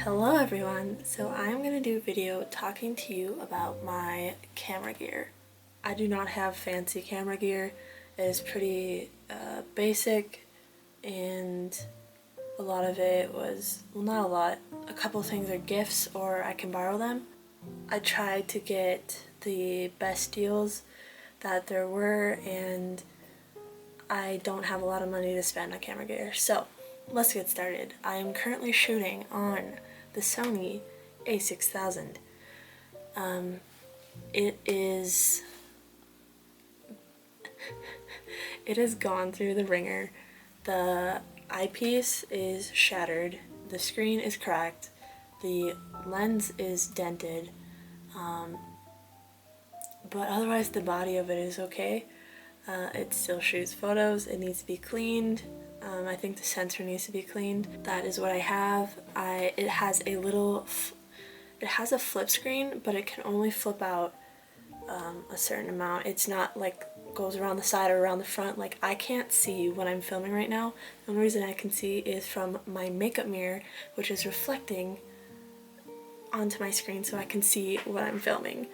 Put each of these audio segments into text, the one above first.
Hello everyone! So I'm going to do a video talking to you about my camera gear. I do not have fancy camera gear. It is pretty basic, and a lot of it was, well, not a lot, a couple things are gifts or I can borrow them. I tried to get the best deals that there were, and I don't have a lot of money to spend on camera gear. So let's get started. I am currently shooting on the Sony A6000. It has gone through the ringer. The eyepiece is shattered, the screen is cracked, the lens is dented, but otherwise the body of it is okay. It still shoots photos. It needs to be cleaned. I think the sensor needs to be cleaned. That is what I have. It has a flip screen, but it can only flip out a certain amount. It's not like goes around the side or around the front. Like, I can't see when I'm filming right now. The only reason I can see is from my makeup mirror, which is reflecting onto my screen so I can see what I'm filming.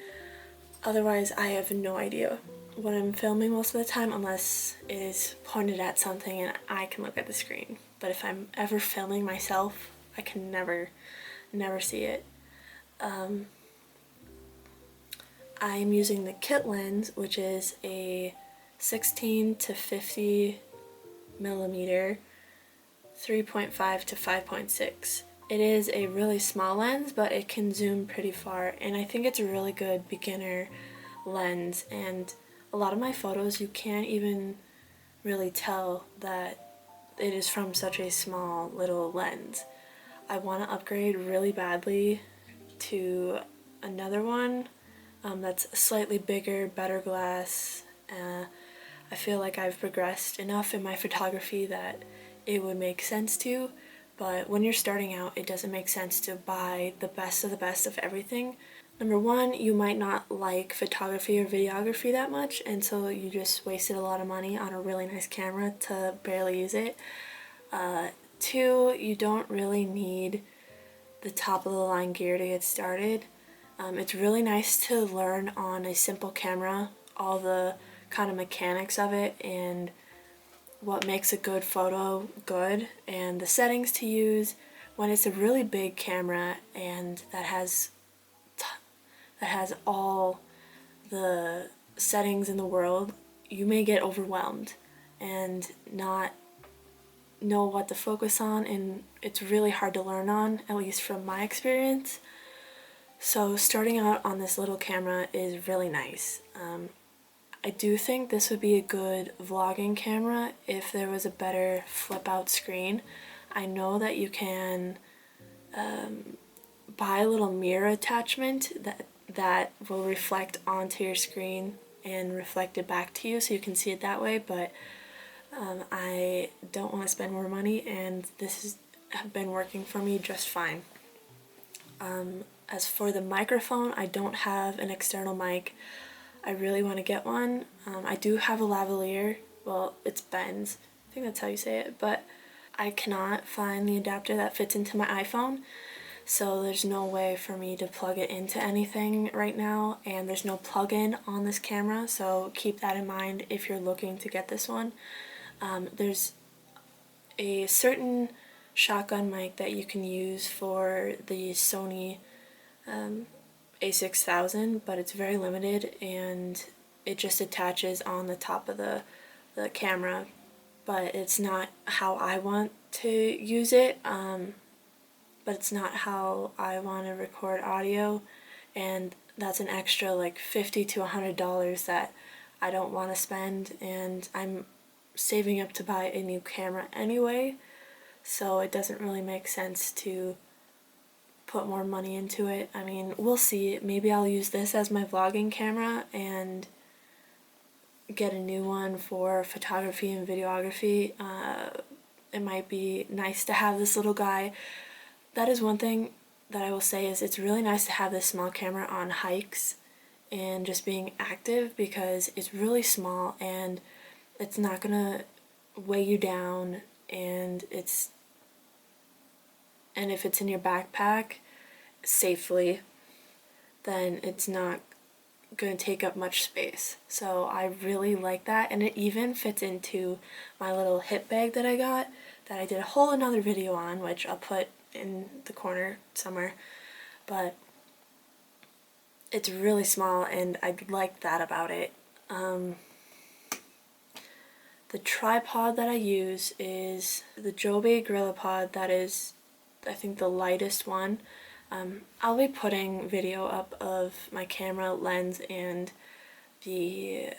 Otherwise, I have no idea what I'm filming most of the time unless it is pointed at something and I can look at the screen. But if I'm ever filming myself, I can never see it. I'm using the kit lens, which is a 16 to 50 millimeter, 3.5 to 5.6. It is a really small lens, but it can zoom pretty far, and I think it's a really good beginner lens. And a lot of my photos, you can't even really tell that it is from such a small little lens. I want to upgrade really badly to another one that's slightly bigger, better glass. I feel like I've progressed enough in my photography that it would make sense to, but when you're starting out, it doesn't make sense to buy the best of everything. Number one, you might not like photography or videography that much, and so you just wasted a lot of money on a really nice camera to barely use it. Two, you don't really need the top of the line gear to get started. It's really nice to learn on a simple camera all the kind of mechanics of it and what makes a good photo good and the settings to use. When it's a really big camera and that has all the settings in the world, you may get overwhelmed and not know what to focus on, and it's really hard to learn on, at least from my experience. So starting out on this little camera is really nice. I do think this would be a good vlogging camera if there was a better flip out screen. I know that you can buy a little mirror attachment that will reflect onto your screen and reflect it back to you so you can see it that way, but I don't want to spend more money, and this has been working for me just fine. As for the microphone, I don't have an external mic. I really want to get one. I do have a lavalier. Well, it's Ben's. I think that's how you say it, but I cannot find the adapter that fits into my iPhone, so there's no way for me to plug it into anything right now, and there's no plug-in on this camera, so keep that in mind if you're looking to get this one. There's a certain shotgun mic that you can use for the Sony A6000, but it's very limited and it just attaches on the top of the camera, but it's not how I want to use it, but it's not how I want to record audio, and that's an extra like $50 to $100 that I don't want to spend, and I'm saving up to buy a new camera anyway, so it doesn't really make sense to put more money into it. I mean, we'll see. Maybe I'll use this as my vlogging camera and get a new one for photography and videography. It might be nice to have this little guy. That is one thing that I will say, is it's really nice to have this small camera on hikes and just being active, because it's really small and it's not gonna weigh you down, and it's and if it's in your backpack safely, then it's not going to take up much space. So I really like that, and it even fits into my little hip bag that I got, that I did a whole another video on, which I'll put in the corner somewhere, but it's really small and I like that about it. The tripod that I use is the Joby GorillaPod. That is, I think, the lightest one. I'll be putting video up of my camera, lens, and the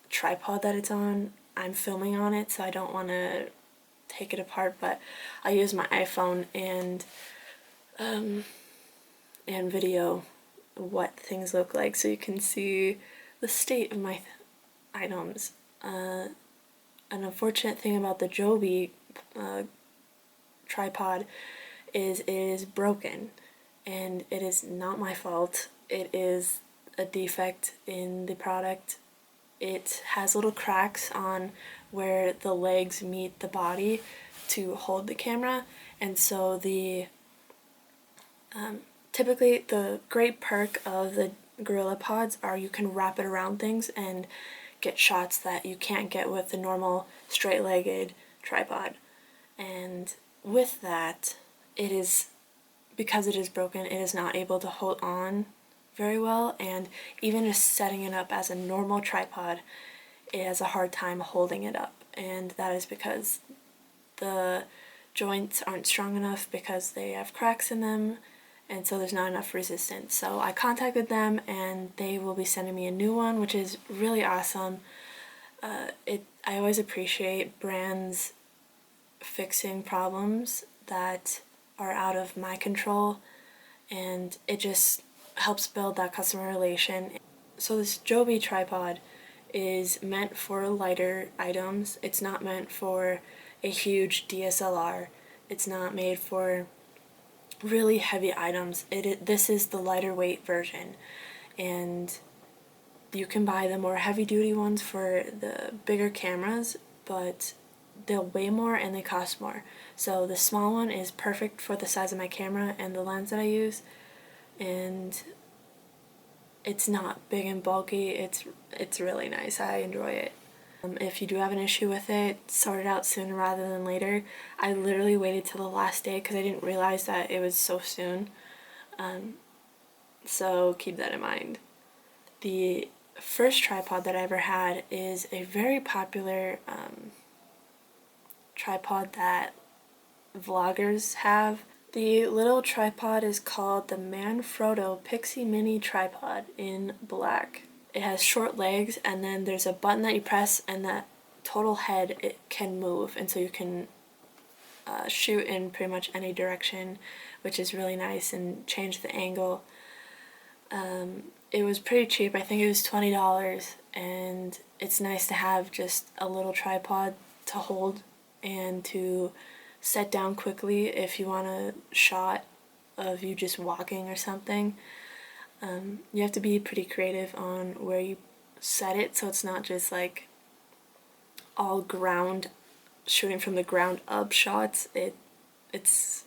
tripod that it's on. I'm filming on it, so I don't want to take it apart, but I use my iPhone and video what things look like, so you can see the state of my items. An unfortunate thing about the Joby tripod is it is broken, and it is not my fault. It is a defect in the product. It has little cracks on where the legs meet the body to hold the camera, and so the typically the great perk of the GorillaPods are you can wrap it around things and get shots that you can't get with the normal straight-legged tripod. And with that, it is, because it is broken, it is not able to hold on very well, and even just setting it up as a normal tripod, it has a hard time holding it up, and that is because the joints aren't strong enough because they have cracks in them, and so there's not enough resistance. So I contacted them and they will be sending me a new one, which is really awesome. I always appreciate brands fixing problems that are out of my control, and it just helps build that customer relation. So this Joby tripod is meant for lighter items. It's not meant for a huge DSLR. It's not made for really heavy items. This is the lighter weight version, and you can buy the more heavy duty ones for the bigger cameras, but they'll weigh more and they cost more. So the small one is perfect for the size of my camera and the lens that I use, and it's not big and bulky. It's really nice. I enjoy it. If you do have an issue with it, sort it out sooner rather than later. I literally waited till the last day because I didn't realize that it was so soon. So keep that in mind. The first tripod that I ever had is a very popular tripod that vloggers have. The little tripod is called the Manfrotto PIXI Mini Tripod in black. It has short legs, and then there's a button that you press, and that total head, it can move, and so you can shoot in pretty much any direction, which is really nice, and change the angle. It was pretty cheap. I think it was $20, and it's nice to have just a little tripod to hold and to set down quickly if you want a shot of you just walking or something. You have to be pretty creative on where you set it, so it's not just like all ground, shooting from the ground up shots. It's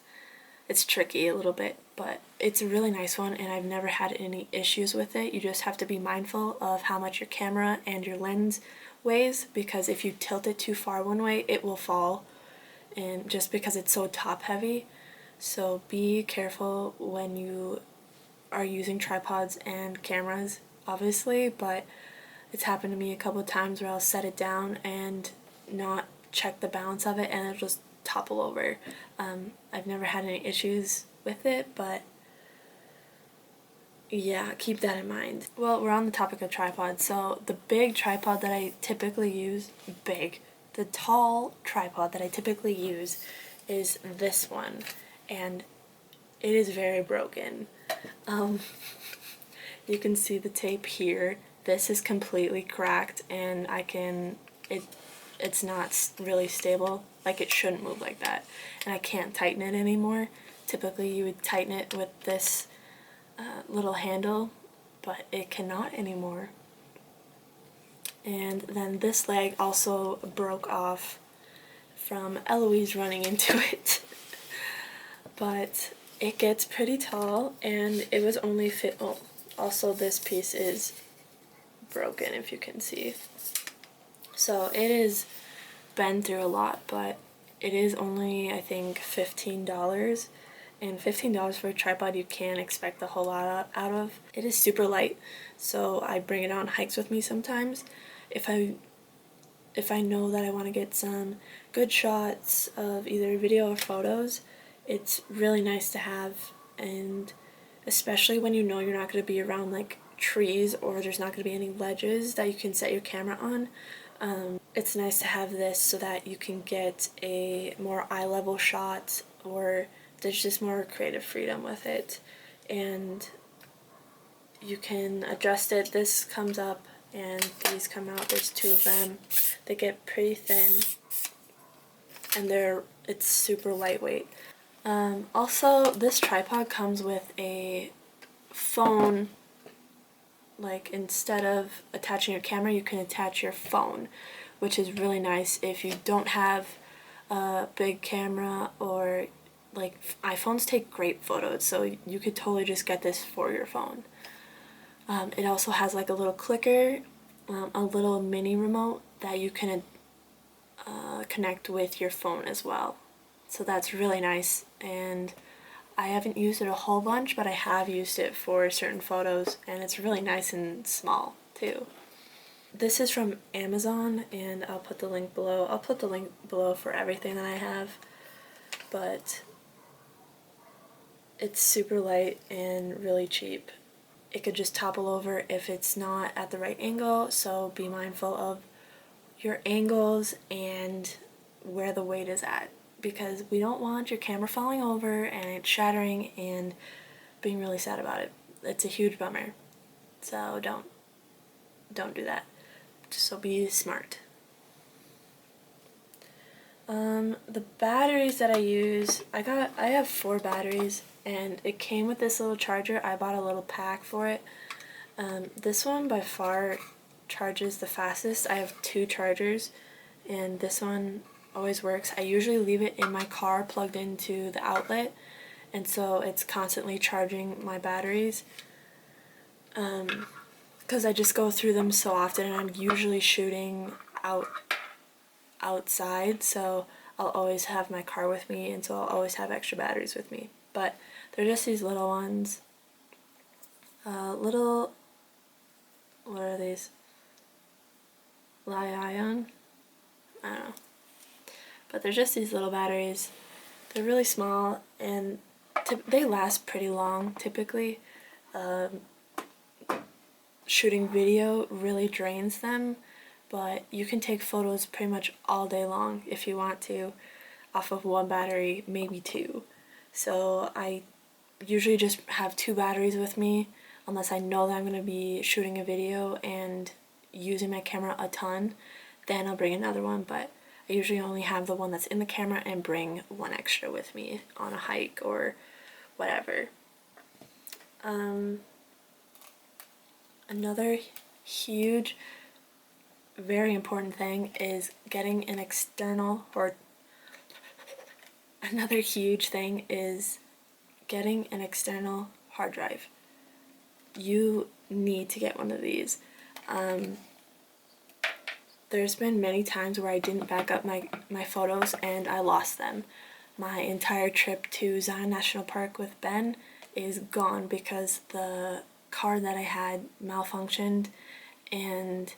tricky a little bit, but it's a really nice one, and I've never had any issues with it. You just have to be mindful of how much your camera and your lens weighs, because if you tilt it too far one way, it will fall, and just because it's so top heavy. So be careful when you are using tripods and cameras, obviously, but it's happened to me a couple of times where I'll set it down and not check the balance of it, and it'll just topple over. I've never had any issues with it, but yeah, keep that in mind. Well, we're on the topic of tripods, so the big tripod that I typically use, the tall tripod that I typically use is this one, and it is very broken. You can see the tape here. This is completely cracked, and it's not really stable. Like, it shouldn't move like that, and I can't tighten it anymore. Typically you would tighten it with this little handle, but it cannot anymore. And then this leg also broke off from Louise running into it. but it gets pretty tall, and it was only fit. Oh, also this piece is broken, if you can see. So it is been through a lot, but it is only, I think, $15. And $15 for a tripod you can't expect a whole lot out of. It is super light, so I bring it on hikes with me sometimes. If I know that I want to get some good shots of either video or photos, it's really nice to have, and especially when you know you're not going to be around like trees or there's not going to be any ledges that you can set your camera on. It's nice to have this so that you can get a more eye-level shot, or there's just more creative freedom with it, and you can adjust it. This comes up and these come out. There's two of them. They get pretty thin, and it's super lightweight. Also, this tripod comes with a phone. Like, instead of attaching your camera, you can attach your phone, which is really nice if you don't have a big camera, or like iPhones take great photos, so you could totally just get this for your phone. It also has like a little clicker, a little mini remote that you can connect with your phone as well. So that's really nice, and I haven't used it a whole bunch, but I have used it for certain photos, and it's really nice and small too. This is from Amazon, and I'll put the link below. I'll put the link below for everything that I have, but it's super light and really cheap. It could just topple over if it's not at the right angle, so be mindful of your angles and where the weight is at, because we don't want your camera falling over and it shattering and being really sad about it. It's a huge bummer. So don't do that. So be smart. The batteries that I use, I have 4 batteries, and it came with this little charger. I bought a little pack for it. This one by far charges the fastest. I have 2 chargers, and this one always works. I usually leave it in my car plugged into the outlet, and so it's constantly charging my batteries, because I just go through them so often, and I'm usually shooting outside, so I'll always have my car with me, and so I'll always have extra batteries with me. But they're just these little ones. What are these? Li-ion? I don't know. But they're just these little batteries. They're really small, and they last pretty long, typically. Shooting video really drains them, but you can take photos pretty much all day long if you want to, off of 1 battery, maybe 2. So I usually just have 2 batteries with me, unless I know that I'm going to be shooting a video and using my camera a ton, then I'll bring another one, but I usually only have the one that's in the camera and bring 1 extra with me on a hike or whatever. Another huge, very important thing is getting an external, another huge thing is getting an external hard drive. You need to get one of these. There's been many times where I didn't back up my photos and I lost them. My entire trip to Zion National Park with Ben is gone because the card that I had malfunctioned and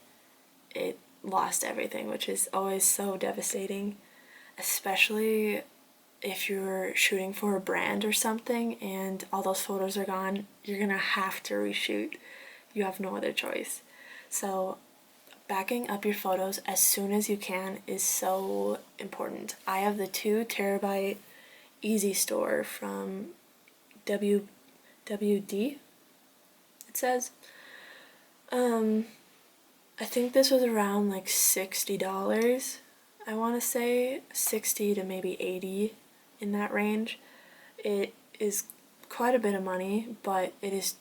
it lost everything, which is always so devastating, especially if you're shooting for a brand or something and all those photos are gone. You're gonna have to reshoot. You have no other choice. So backing up your photos as soon as you can is so important. I have the 2 terabyte Easy Store from WD, it says. I think this was around like $60. I want to say 60 to maybe 80, in that range. It is quite a bit of money, but it is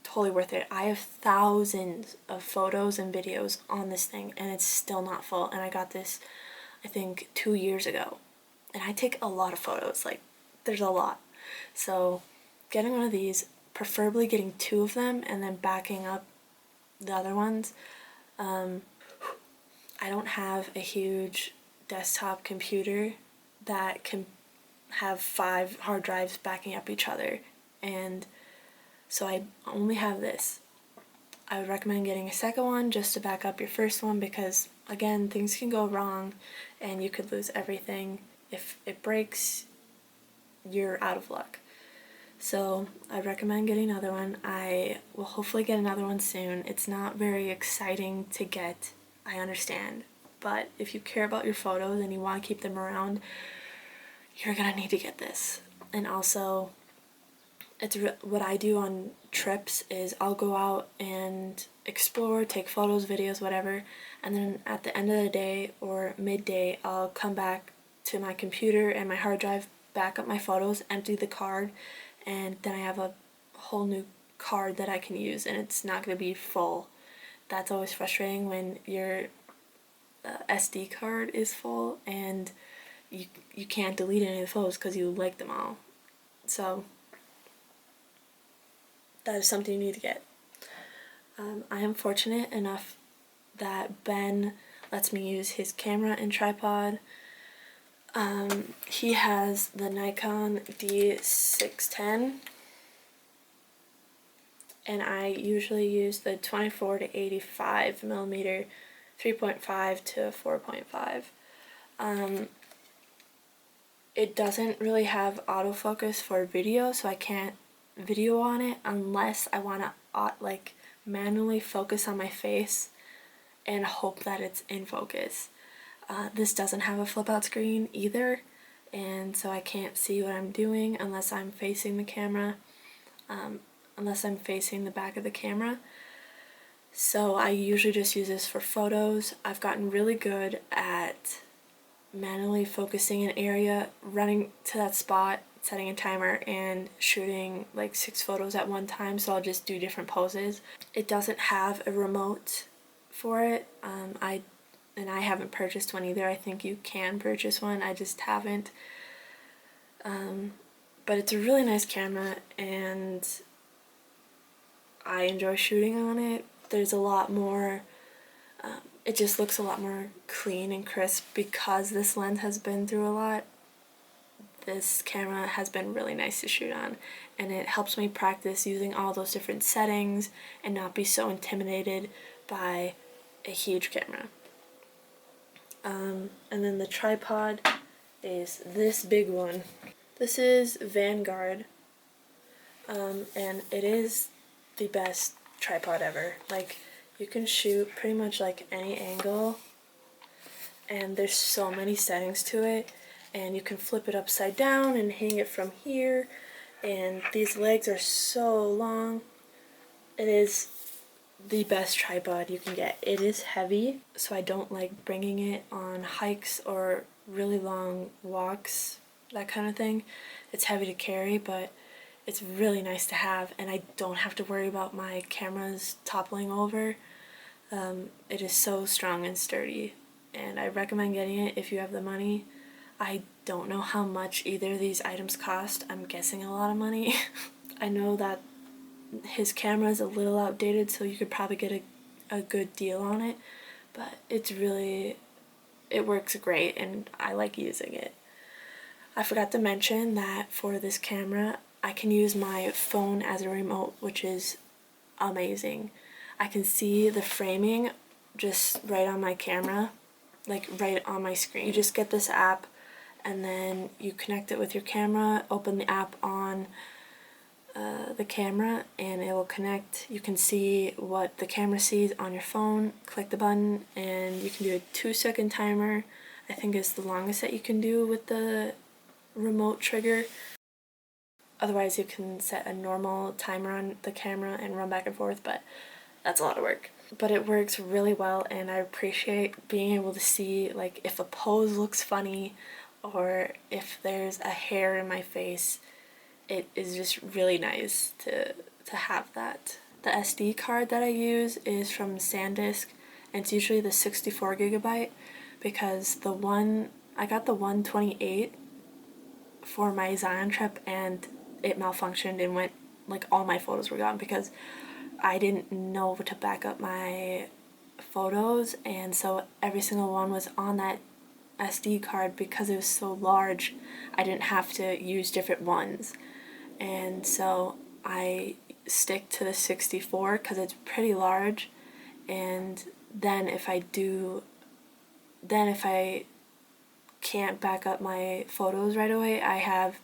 totally worth it. I have thousands of photos and videos on this thing, and it's still not full, and I got this I think 2 years ago, and I take a lot of photos. Like, there's a lot. So getting one of these, preferably getting 2 of them and then backing up the other ones. I don't have a huge desktop computer that can have 5 hard drives backing up each other, and so I only have this. I would recommend getting a second one just to back up your first one, because again, things can go wrong and you could lose everything. If it breaks, you're out of luck. So I recommend getting another one. I will hopefully get another one soon. It's not very exciting to get, I understand, but if you care about your photos and you want to keep them around, you're gonna need to get this. And also, what I do on trips is I'll go out and explore, take photos, videos, whatever, and then at the end of the day or midday, I'll come back to my computer and my hard drive, back up my photos, empty the card, and then I have a whole new card that I can use, and it's not going to be full. That's always frustrating when your SD card is full and you can't delete any of the photos because you like them all. So that is something you need to get. I am fortunate enough that Ben lets me use his camera and tripod. He has the Nikon D610, and I usually use the 24 to 85 millimeter 3.5 to 4.5. It doesn't really have autofocus for video, so I can't video on it unless I want to like manually focus on my face and hope that it's in focus. This doesn't have a flip out screen either, and so I can't see what I'm doing unless I'm facing the camera, unless I'm facing the back of the camera. So I usually just use this for photos. I've gotten really good at manually focusing an area, running to that spot, setting a timer, and shooting like 6 photos at one time, so I'll just do different poses. It doesn't have a remote for it. I haven't purchased one either. I think you can purchase one, I just haven't. But it's a really nice camera and I enjoy shooting on it. There's a lot more, it just looks a lot more clean and crisp because this lens has been through a lot. This camera has been really nice to shoot on, and it helps me practice using all those different settings and not be so intimidated by a huge camera. And then the tripod is this big one. This is Vanguard, and it is the best tripod ever. Like, you can shoot pretty much like any angle, and there's so many settings to it, and you can flip it upside down and hang it from here, and these legs are so long. It is the best tripod you can get. It is heavy, so I don't like bringing it on hikes or really long walks, that kind of thing. It's heavy to carry, but it's really nice to have, and I don't have to worry about my cameras toppling over. It is so strong and sturdy, and I recommend getting it if you have the money. I don't know how much either of these items cost. I'm guessing a lot of money. I know that his camera is a little outdated, so you could probably get a good deal on it, but it works great and I like using it. I forgot to mention that for this camera, I can use my phone as a remote, which is amazing. I can see the framing just right on my camera, like right on my screen. You just get this app and then you connect it with your camera, open the app on the camera, and it will connect. You can see what the camera sees on your phone, click the button, and you can do a 2-second timer. I think is the longest that you can do with the remote trigger. Otherwise you can set a normal timer on the camera and run back and forth, but that's a lot of work. But it works really well, and I appreciate being able to see like if a pose looks funny or if there's a hair in my face. It is just really nice to have that. The SD card that I use is from SanDisk, and it's usually the 64 gigabyte because I got the 128 for my Zion trip, and it malfunctioned and went, like, all my photos were gone because I didn't know to back up my photos, and so every single one was on that SD card. Because it was so large, I didn't have to use different ones, and so I stick to the 64 because it's pretty large. And then if I can't back up my photos right away, I have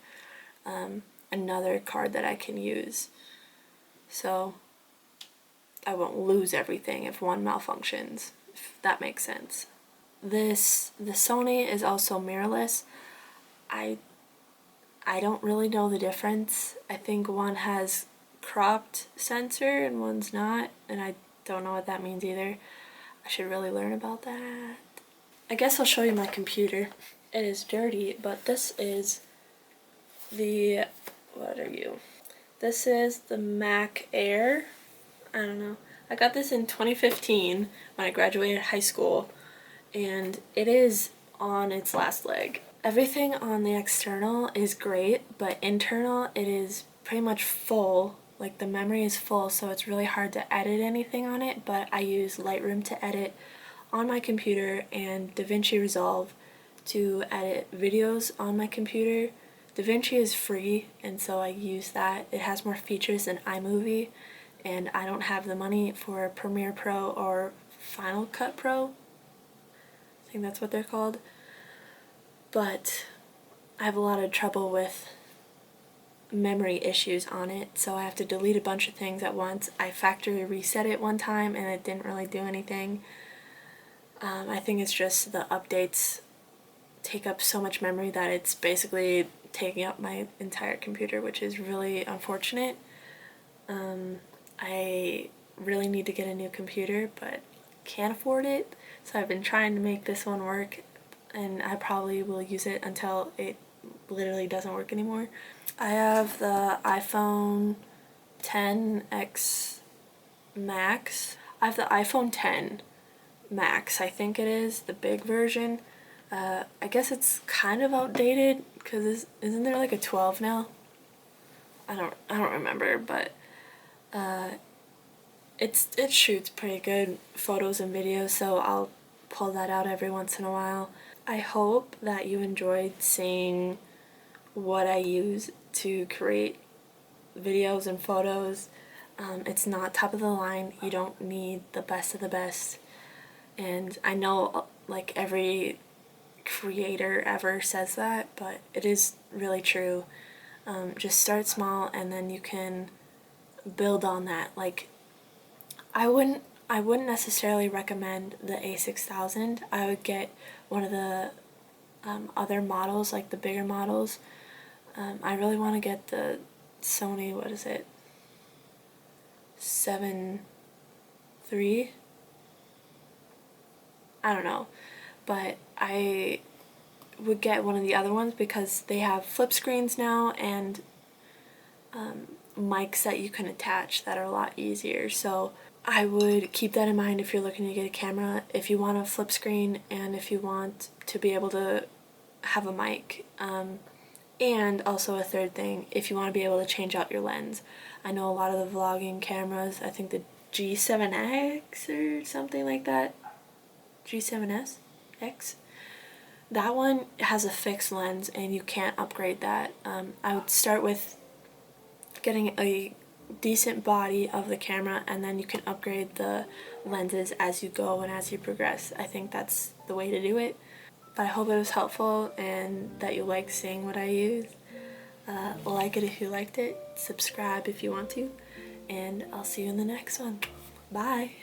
another card that I can use, so I won't lose everything if one malfunctions, if that makes sense. The Sony is also mirrorless. I don't really know the difference. I think one has cropped sensor and one's not, and I don't know what that means either. I should really learn about that. I guess I'll show you my computer. It is dirty, but this is the, what are you? This is the Mac Air. I don't know. I got this in 2015 when I graduated high school, and it is on its last leg. Everything on the external is great, but internal it is pretty much full. Like, the memory is full, so it's really hard to edit anything on it, but I use Lightroom to edit on my computer and DaVinci Resolve to edit videos on my computer. DaVinci is free, and so I use that. It has more features than iMovie, and I don't have the money for Premiere Pro or Final Cut Pro. I think that's what they're called. But I have a lot of trouble with memory issues on it, so I have to delete a bunch of things at once. I factory reset it one time and it didn't really do anything. I think it's just the updates take up so much memory that it's basically taking up my entire computer, which is really unfortunate. I really need to get a new computer, but can't afford it, so I've been trying to make this one work, and I probably will use it until it literally doesn't work anymore. I have the iPhone XS Max. I have the iPhone X Max, I think it is, the big version. I guess it's kind of outdated, because isn't there like a 12 now? I don't remember, but it shoots pretty good photos and videos, so I'll pull that out every once in a while. I hope that you enjoyed seeing what I use to create videos and photos. It's not top of the line. You don't need the best of the best. And I know, like, every creator ever says that, but it is really true. Just start small and then you can build on that. Like, I wouldn't necessarily recommend the A6000. I would get one of the other models, like the bigger models. I really want to get the Sony, what is it, 7 III? I don't know, but I would get one of the other ones because they have flip screens now and mics that you can attach that are a lot easier. So I would keep that in mind if you're looking to get a camera, if you want a flip screen and if you want to be able to have a mic. And also a third thing, if you want to be able to change out your lens. I know a lot of the vlogging cameras, I think the G7X or something like that, G7S X, that one has a fixed lens and you can't upgrade that. I would start with getting a decent body of the camera and then you can upgrade the lenses as you go and as you progress. I think that's the way to do it. But I hope it was helpful and that you like seeing what I use. Like it if you liked it, subscribe if you want to, and I'll see you in the next one. Bye!